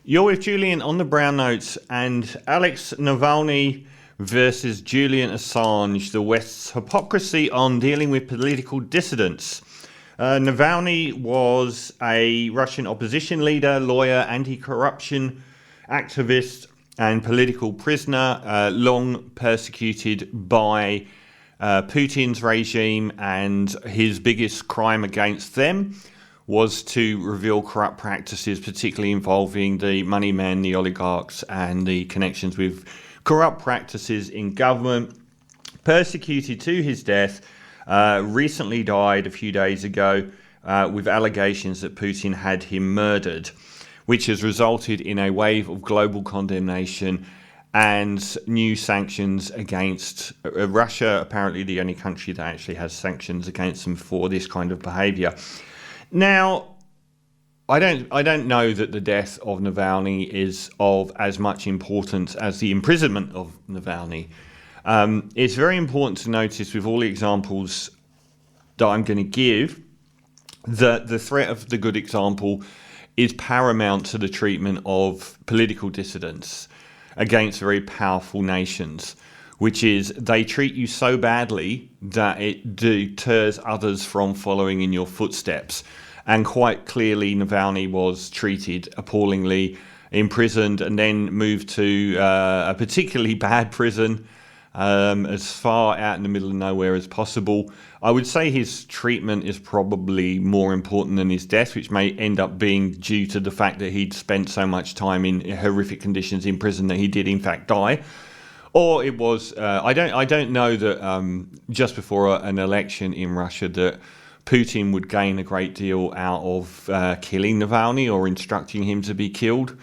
You're with Julian on the Brown Notes, and Alexei Navalny versus Julian Assange, the West's hypocrisy on dealing with political dissidents. Navalny was a Russian opposition leader, lawyer, anti-corruption activist and political prisoner, long persecuted by Putin's regime, and his biggest crime against them was to reveal corrupt practices, particularly involving the money men, the oligarchs, and the connections with corrupt practices in government. Persecuted to his death, recently died a few days ago with allegations that Putin had him murdered, which has resulted in a wave of global condemnation and new sanctions against Russia, apparently the only country that actually has sanctions against them for this kind of behaviour. Now, I don't know that the death of Navalny is of as much importance as the imprisonment of Navalny. It's very important to notice with all the examples that I'm going to give that the threat of the good example is paramount to the treatment of political dissidents against very powerful nations, which is they treat you so badly that it deters others from following in your footsteps. And quite clearly, Navalny was treated appallingly, imprisoned, and then moved to a particularly bad prison as far out in the middle of nowhere as possible. I would say his treatment is probably more important than his death, which may end up being due to the fact that he'd spent so much time in horrific conditions in prison that he did in fact die. Or it was, I don't know that just before an election in Russia that Putin would gain a great deal out of killing Navalny or instructing him to be killed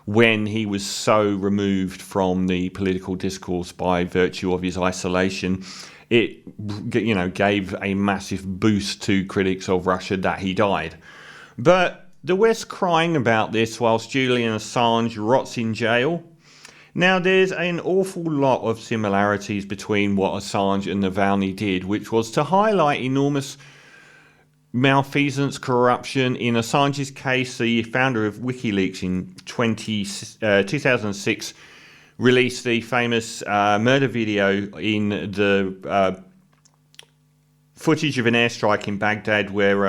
when he was so removed from the political discourse by virtue of his isolation. It, gave a massive boost to critics of Russia that he died. But the West crying about this whilst Julian Assange rots in jail. Now, there's an awful lot of similarities between what Assange and Navalny did, which was to highlight enormous malfeasance, corruption. In Assange's case, the founder of WikiLeaks in 2006 released the famous murder video in the footage of an airstrike in Baghdad where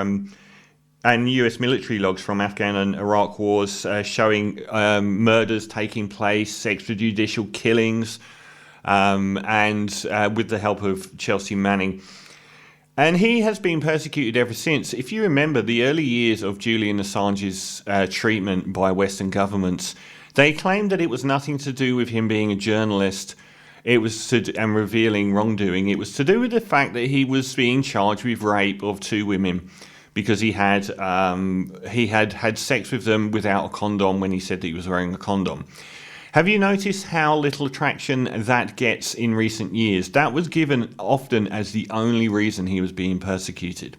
and US military logs from Afghan and Iraq wars showing murders taking place, extrajudicial killings, and with the help of Chelsea Manning. And he has been persecuted ever since. If you remember the early years of Julian Assange's treatment by Western governments, they claimed that it was nothing to do with him being a journalist. It was and revealing wrongdoing. It was to do with the fact that he was being charged with rape of two women because he had had sex with them without a condom when he said that he was wearing a condom. Have you noticed how little traction that gets in recent years? That was given often as the only reason he was being persecuted.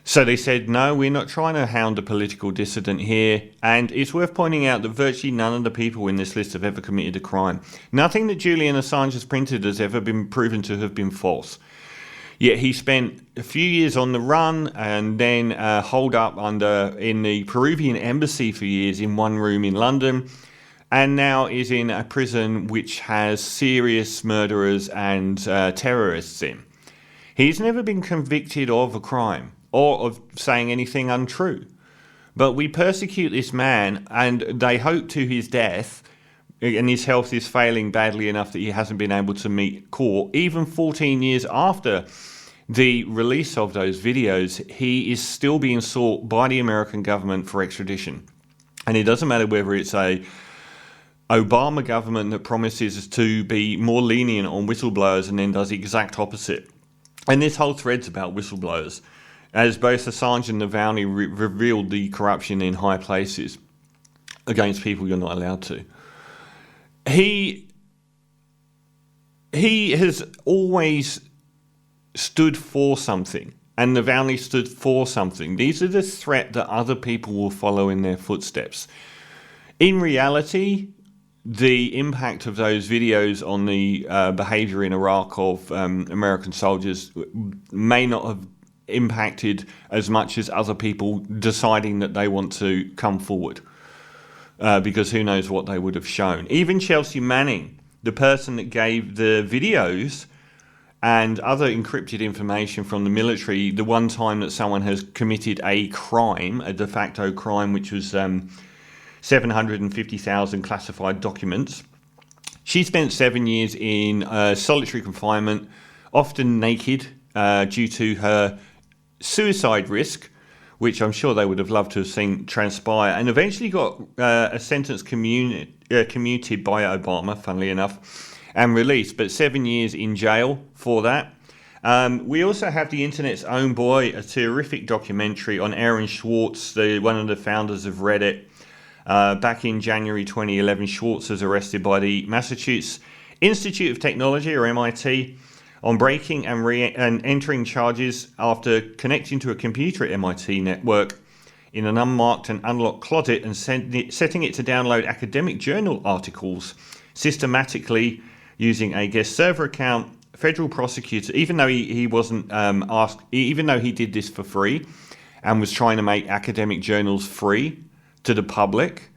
So they said, no, we're not trying to hound a political dissident here. And it's worth pointing out that virtually none of the people in this list have ever committed a crime. Nothing that Julian Assange has printed has ever been proven to have been false. Yet he spent a few years on the run and then holed up in the Peruvian embassy for years in one room in London, and now is in a prison which has serious murderers and terrorists in. He's never been convicted of a crime or of saying anything untrue. But we persecute this man, and they hope to his death, and his health is failing badly enough that he hasn't been able to meet court. Even 14 years after the release of those videos, he is still being sought by the American government for extradition. And it doesn't matter whether it's a Obama government that promises to be more lenient on whistleblowers and then does the exact opposite. And this whole thread's about whistleblowers, as both Assange and Navalny revealed the corruption in high places against people you're not allowed to. He has always stood for something, and Navalny stood for something. These are the threat that other people will follow in their footsteps. In reality, the impact of those videos on the behavior in Iraq of American soldiers may not have impacted as much as other people deciding that they want to come forward. because who knows what they would have shown. Even Chelsea Manning, the person that gave the videos and other encrypted information from the military, the one time that someone has committed a crime, a de facto crime, which was 750,000 classified documents. She spent 7 years in solitary confinement, often naked, due to her suicide risk, which I'm sure they would have loved to have seen transpire, and eventually got a sentence commuted by Obama, funnily enough, and released, but 7 years in jail for that. We also have the internet's own boy, a terrific documentary on Aaron Swartz, one of the founders of Reddit. Back in January 2011, Schwartz was arrested by the Massachusetts Institute of Technology, or MIT, on breaking and entering charges after connecting to a computer at MIT network in an unmarked and unlocked closet and setting it to download academic journal articles systematically using a guest server account. Federal prosecutor, even though he wasn't asked, even though he did this for free and was trying to make academic journals free to the public,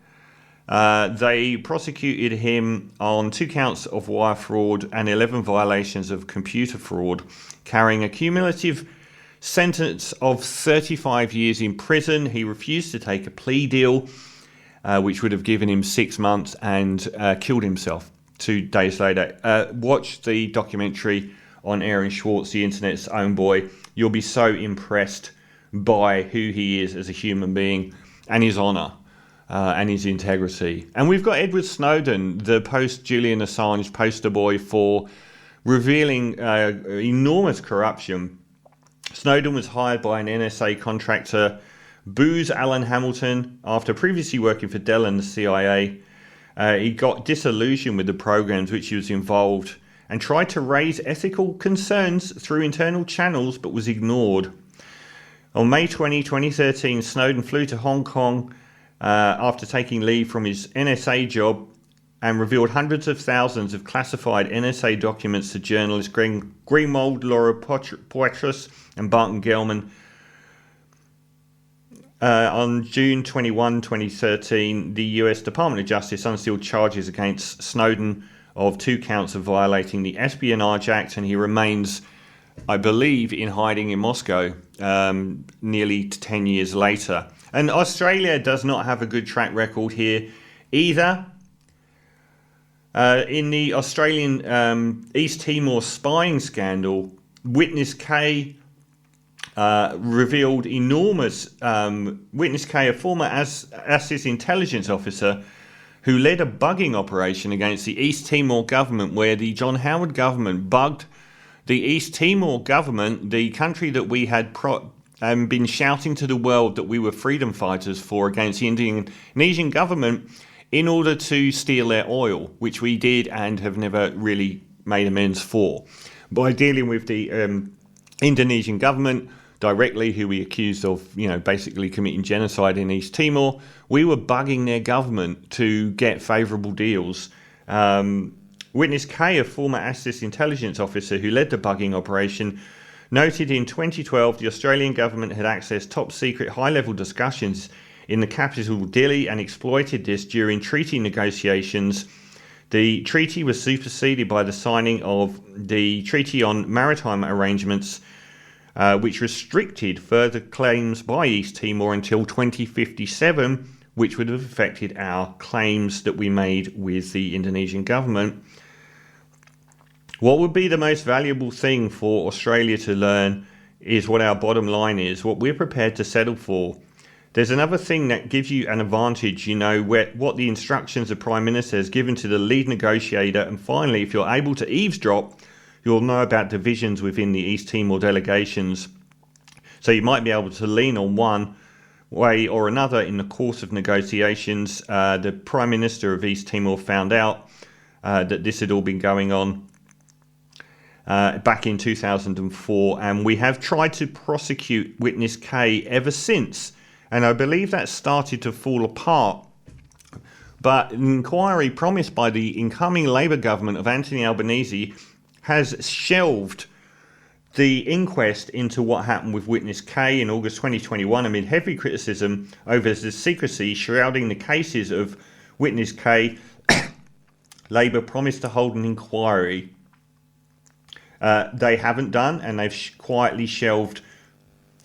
they prosecuted him on 2 counts of wire fraud and 11 violations of computer fraud, carrying a cumulative sentence of 35 years in prison. He refused to take a plea deal, which would have given him 6 months, and killed himself 2 days later. Watch the documentary on Aaron Swartz, the internet's own boy. You'll be so impressed by who he is as a human being and his honour and his integrity. And we've got Edward Snowden, the post-Julian Assange poster boy for revealing enormous corruption. Snowden was hired by an NSA contractor, Booz Allen Hamilton, after previously working for Dell and the CIA. He got disillusioned with the programs which he was involved and tried to raise ethical concerns through internal channels, but was ignored. On May 20, 2013, Snowden flew to Hong Kong after taking leave from his NSA job and revealed hundreds of thousands of classified NSA documents to journalists Greenwald, Laura Poitras and Barton Gelman. On June 21, 2013, the US Department of Justice unsealed charges against Snowden of 2 counts of violating the Espionage Act, and he remains, I believe, in hiding in Moscow nearly 10 years later. And Australia does not have a good track record here either. In the Australian East Timor spying scandal, Witness K revealed enormous... Witness K, a former ASIS intelligence officer who led a bugging operation against the East Timor government, where the John Howard government bugged the East Timor government, the country that we had been shouting to the world that we were freedom fighters for against the Indonesian government, in order to steal their oil, which we did and have never really made amends for. By dealing with the Indonesian government directly, who we accused of, basically committing genocide in East Timor, we were bugging their government to get favourable deals. Witness K, a former ASIS intelligence officer who led the bugging operation, noted in 2012 the Australian government had accessed top-secret high-level discussions in the capital Delhi and exploited this during treaty negotiations. The treaty was superseded by the signing of the Treaty on Maritime Arrangements, which restricted further claims by East Timor until 2057, which would have affected our claims that we made with the Indonesian government. What would be the most valuable thing for Australia to learn is what our bottom line is, what we're prepared to settle for. There's another thing that gives you an advantage, what the instructions the Prime Minister has given to the lead negotiator. And finally, if you're able to eavesdrop, you'll know about divisions within the East Timor delegations. So you might be able to lean on one way or another in the course of negotiations. The Prime Minister of East Timor found out that this had all been going on back in 2004, and we have tried to prosecute Witness K ever since. And I believe that started to fall apart. But an inquiry promised by the incoming Labour government of Anthony Albanese has shelved the inquest into what happened with Witness K in August 2021 amid heavy criticism over the secrecy shrouding the cases of Witness K, Labour promised to hold an inquiry. They haven't done, and they've quietly shelved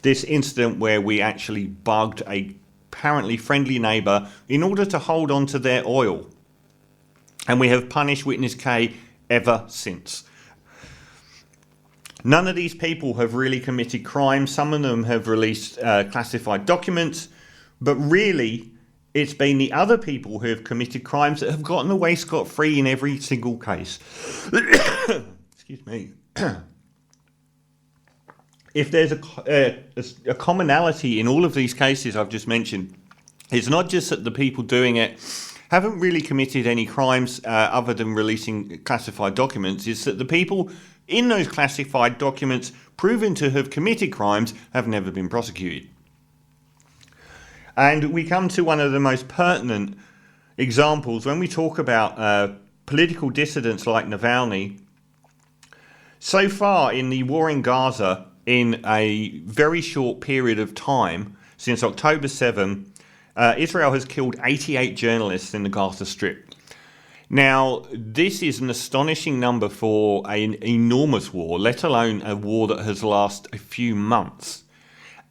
this incident where we actually bugged a apparently friendly neighbour in order to hold on to their oil. And we have punished Witness K ever since. None of these people have really committed crimes. Some of them have released classified documents, but really it's been the other people who have committed crimes that have gotten away scot-free in every single case. Excuse me. If there's a commonality in all of these cases I've just mentioned, it's not just that the people doing it haven't really committed any crimes other than releasing classified documents, it's that the people in those classified documents proven to have committed crimes have never been prosecuted. And we come to one of the most pertinent examples when we talk about political dissidents like Navalny. So far in the war in Gaza, in a very short period of time, since October 7, Israel has killed 88 journalists in the Gaza Strip. Now, this is an astonishing number for an enormous war, let alone a war that has lasted a few months.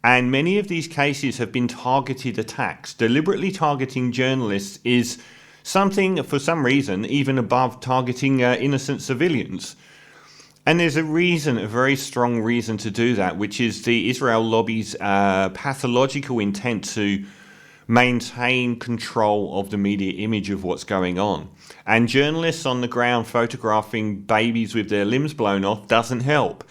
And many of these cases have been targeted attacks. Deliberately targeting journalists is something, for some reason, even above targeting innocent civilians. And there's a reason, a very strong reason to do that, which is the Israel lobby's pathological intent to maintain control of the media image of what's going on. And journalists on the ground photographing babies with their limbs blown off doesn't help.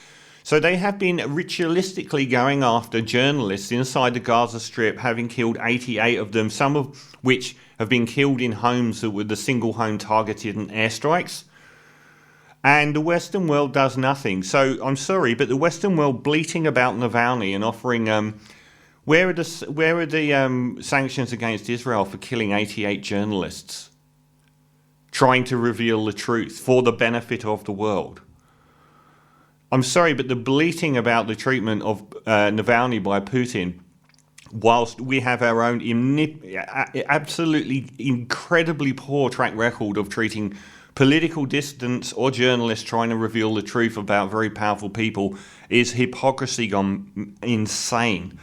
So they have been ritualistically going after journalists inside the Gaza Strip, having killed 88 of them, some of which have been killed in homes that were the single home targeted in airstrikes. And the Western world does nothing. So I'm sorry, but the Western world bleating about Navalny and offering, where are the sanctions against Israel for killing 88 journalists, trying to reveal the truth for the benefit of the world? I'm sorry, but the bleating about the treatment of Navalny by Putin, whilst we have our own absolutely incredibly poor track record of treating political dissidents or journalists trying to reveal the truth about very powerful people, is hypocrisy gone insane.